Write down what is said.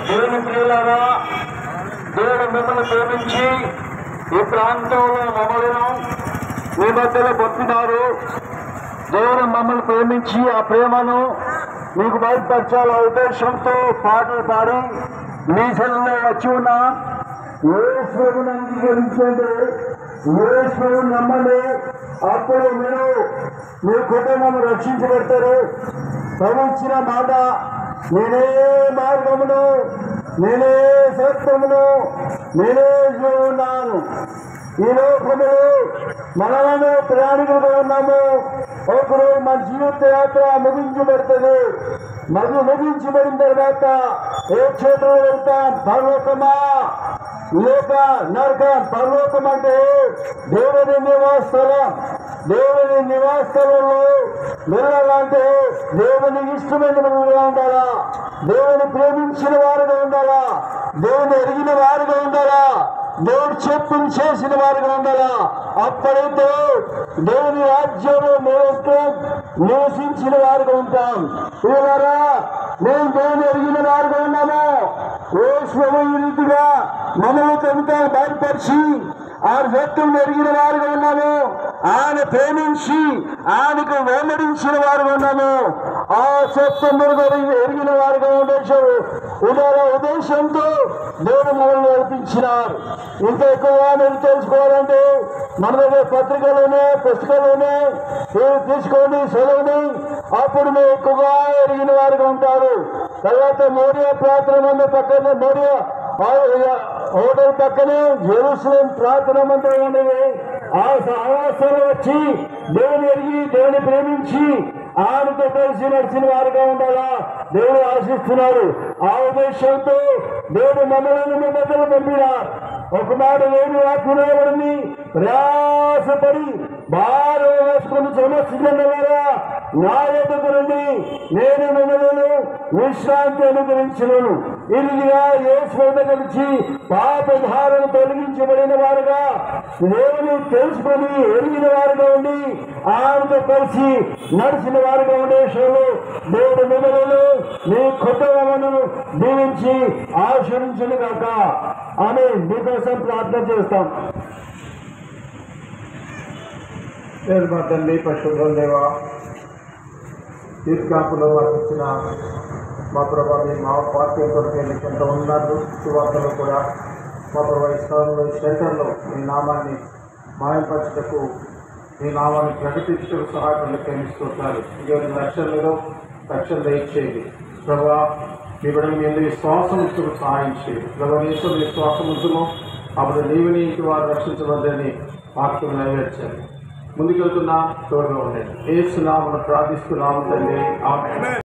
దేవుని ప్రియులారా, దేవుడు మిమ్మల్ని ప్రేమించి ఈ ప్రాంతంలో మమ్మల్ని మీ మధ్యలో పంపినారు. దేవుడు మమ్మల్ని ప్రేమించి ఆ ప్రేమను మీకు బయటపరచాల ఉద్దేశంతో పాటలు పాడి మీ సెల్లో వచ్చి ఉన్న యేసుని అంగీకరించండి, యేసుని నమ్మండి. అప్పుడు మీరు మీ కుటుంబం రక్షించబడతారు. ప్రవచించిన మాట, నేనే మార్గమును, నేనే సత్యమును, నేనే ఉన్నాను. ఈ లోకములో మనము ప్రయాణికులుగా ఉన్నాము. ఒకరోజు మన జీవిత యాత్ర ముగించబడుతుంది. ముగించబడిన తర్వాత ఏ క్షేత్రంలో వెళ్తాం? పరలోకమా లేక నరకం? పరలోకం అంటే దేవుని నివాసస్థలం. దేవుని నివాసస్థలంలో వెళ్ళాలంటే దేవునికి ఇష్టమైన వారుగా ఉండాలా, దేవుని ప్రేమించిన వారుగా ఉండాలా, దేవుని ఎరిగిన వారుగా ఉండాలా, దేవుడు చెప్పులు చేసిన వారుగా ఉండాలా. అప్పుడైతే దేవుని రాజ్యంలో నివసించిన వారుగా ఉంటాం. ఇలారా మేము దేవుని ఎరిగిన వారుగా ఉన్నాము. ఈ రీతిగా మమ్మల్ని తనతో బయలుపరిచి ఆ సత్యం ఎరిగిన వారుగా ఉన్నాము. ఆయన ప్రేమించి ఆయనకు వెంబడించిన వారుగా ఉన్నాము. ఆ సత్యం ఎరిగిన వారుగా ఉద్దేశంతో దేవుడు మమ్మల్ని నడిపించినారు. ఇంకా ఎక్కువగా మీరు తెలుసుకోవాలంటే మన దగ్గర పత్రికలోనే పుస్తకాల్లోనే తీసుకోండి, చదవండి. అప్పుడు మీరు ఎక్కువగా ఎరిగిన వారుగా ఉంటారు. తర్వాత మోరియా ప్రార్థన మందిరం పక్కనే, మోరియా హోటల్ పక్కనే జెరూసలేం ప్రార్థన మందిరం ఉండేది. ఆ సహవాసాలు వచ్చి దేవుని ఎరిగి దేవుని ప్రేమించి ఆయనతో కలిసి నడిచిన వారుగా ఉండాలా దేవుడు ఆశిస్తున్నారు. ఆ ఉద్దేశంతో దేవుడు మమ్మల్ని మీ మధ్యలో పంపినారు. ఒక మాట లేని ఆత్మీయబడింది, ప్రయాసపడి భారం వేసుకుని సమస్యలారా నా ఎదుగు రండి, నేను మిమ్మల్ని విశ్రాంతి అనుగ్రహించను. ఇదిగా యేసు కలిసి పాపభారం తొలగించబడిన వారుగా దేవుని తెలుసుకొని ఎరిగిన వారుగా ఉండి ఆయనతో కలిసి నడిచిన వారుగా ఉండే విషయంలో దేవుడు మిమ్మల్ని మీ కుటుంబమును దీవించి ఆశీర్వదించును గాక. ఆమె మీకోసం ప్రార్థన చేస్తాం. మా తండ్రి పరిశుద్ధ దేవ, తీర్కాపులో వర్తించిన మా ప్రభావి మా పార్టీ కొరకు ఎంత ఉన్నారు శువార్తలు కూడా మా ప్రభావ ఈ స్థలంలో సెంటర్లో మీ నామాన్ని మాయపరచుటకు, మీ నామాన్ని ప్రకటించటకు సహాయపడి ప్రేమిస్తున్నారు. ఇటువంటి రక్షణలో రక్షణ దయచేయండి ప్రభా. మీ బిడ్డలు మీ ఎందుకు విశ్వాసం ఉంచుకు సహాయం చేయండి ప్రభా. నీతో విశ్వాసం ఉంచును, అప్పుడు నీవు నీటి వారు రక్షించవద్దని వాక్యం నెరవేర్చండి. ముందుకెళ్తున్నా తోడుగా ఉండండి. యేసు నామమున ప్రార్థిస్తున్నాము తండ్రి, ఆమేన్.